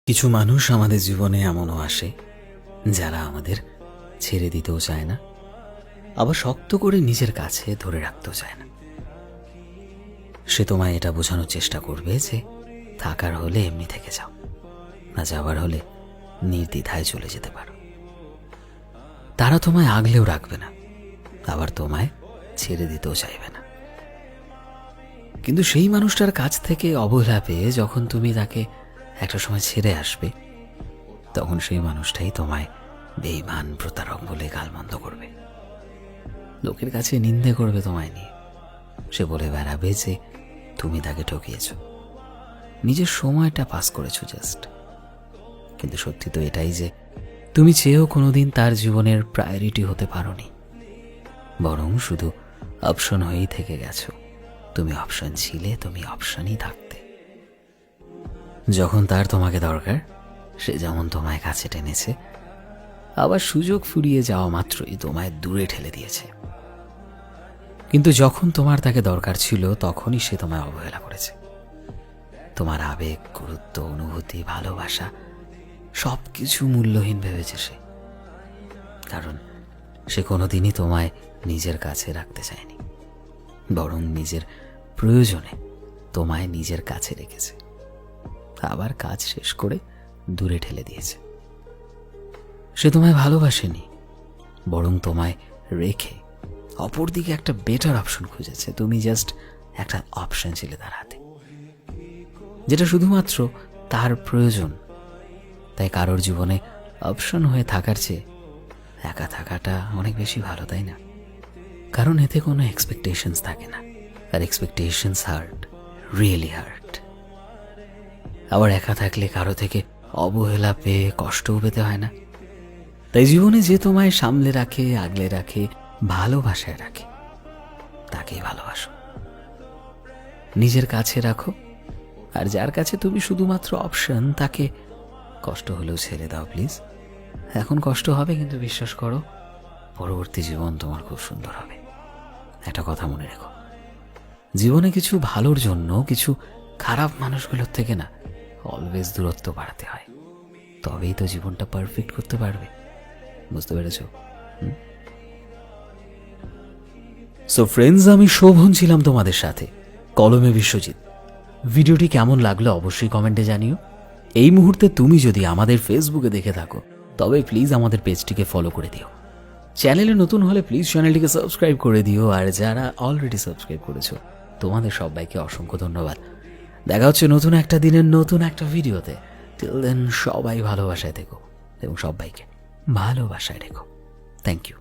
কিছু মানুষ আমাদের জীবনে এমনও আসে যারা আমাদের ছেড়ে দিতেও চায় না, আবার শক্ত করে নিজের কাছে ধরে রাখতেও চায় না। সে তোমায় এটা বোঝানোর চেষ্টা করবে যে থাকার হলে এমনি থেকে যাও, না যাওয়ার হলে নির্দ্বিধায় চলে যেতে পারো। তারা তোমায় আগলেও রাখবে না, আবার তোমায় ছেড়ে দিতেও চাইবে না। কিন্তু সেই মানুষটার কাছ থেকে অবহেলা পেয়ে যখন তুমি তাকে একটা সময় ছেড়ে আসবে, তখন সেই মানুষটাই তোমায় বেঈমান, প্রতারক বলে গালমন্দ করবে, লোকের কাছে নিন্দে করবে তোমায় নিয়ে। সে বলে বেড়াবে যে তুমি তাকে ঠকিয়েছ, নিজের সময়টা পাস করেছো জাস্ট। কিন্তু সত্যি তো এটাই যে তুমি চেয়েও কোনোদিন তার জীবনের প্রায়োরিটি হতে পারোনি, বরং শুধু অপশন হয়েই থেকে গেছো। তুমি অপশন ছিলে, তুমি অপশনই থাকতে। যখন তার তোমাকে দরকার, সে যেমন তোমায় কাছে টেনেছে, আবার সুযোগ ফুরিয়ে যাওয়া মাত্রই তোমায় দূরে ঠেলে দিয়েছে। কিন্তু যখন তোমার তাকে দরকার ছিল, তখনই সে তোমায় অবহেলা করেছে। তোমার আবেগ, গুরুত্ব, অনুভূতি, ভালোবাসা সবকিছু মূল্যহীন ভেবেছে সে, কারণ সে কোনোদিনই তোমায় নিজের কাছে রাখতে চায়নি, বরং নিজের প্রয়োজনে তোমায় নিজের কাছে রেখেছে, আবার কাজ শেষ করে দূরে ঠেলে দিয়েছে। সে তোমায় ভালোবাসেনি, বরং তোমায় রেখে অপরদিকে একটা বেটার অপশন খুঁজেছে। তুমি জাস্ট একটা অপশন ছিলে তার হাতে, যেটা শুধুমাত্র তার প্রয়োজন। তাই কারোর জীবনে অপশন হয়ে থাকার চেয়ে একা থাকাটা অনেক বেশি ভালো, তাই না? কারণ এতে কোনো এক্সপেকটেশনস থাকে না, আর এক্সপেকটেশনস হার্ট, রিয়েলি হার্ট। আবার একা থাকলে কারো থেকে অবহেলা পেয়ে কষ্টও পেতে হয় না। তাই জীবনে যে তোমায় সামলে রাখে, আগলে রাখে, ভালোবাসায় রাখে, তাকেই ভালোবাসো, নিজের কাছে রাখো। আর যার কাছে তুমি শুধুমাত্র অপশন, তাকে কষ্ট হলেও ছেড়ে দাও প্লিজ। এখন কষ্ট হবে, কিন্তু বিশ্বাস করো, পরবর্তী জীবন তোমার খুব সুন্দর হবে। একটা কথা মনে রেখো, জীবনে কিছু ভালোর জন্য কিছু খারাপ মানুষগুলোর থেকে না অলওয়েজ দূরত্ব বাড়াতে হয়, তবেই তো জীবনটা পারফেক্ট করতে পারবে। বুঝতে পেরেছো? সো ফ্রেন্ডস, আমি শোভন ছিলাম তোমাদের সাথে, কলমে বিশ্বজিৎ। ভিডিওটি কেমন লাগলো অবশ্যই কমেন্টে জানিও। এই মুহূর্তে তুমি যদি আমাদের ফেসবুকে দেখে থাকো, তবে প্লিজ আমাদের পেজটিকে ফলো করে দিও। চ্যানেলে নতুন হলে প্লিজ চ্যানেলটিকে সাবস্ক্রাইব করে দিও, আর যারা অলরেডি সাবস্ক্রাইব করেছো তোমাদের সবাইকে অসংখ্য ধন্যবাদ। দেখা হচ্ছে নতুন একটা দিনের নতুন একটা ভিডিওতে। টিল দেন সবাই ভালোবাসায় থেকো এবং সবাইকে ভালোবাসায় রেখো। Thank you.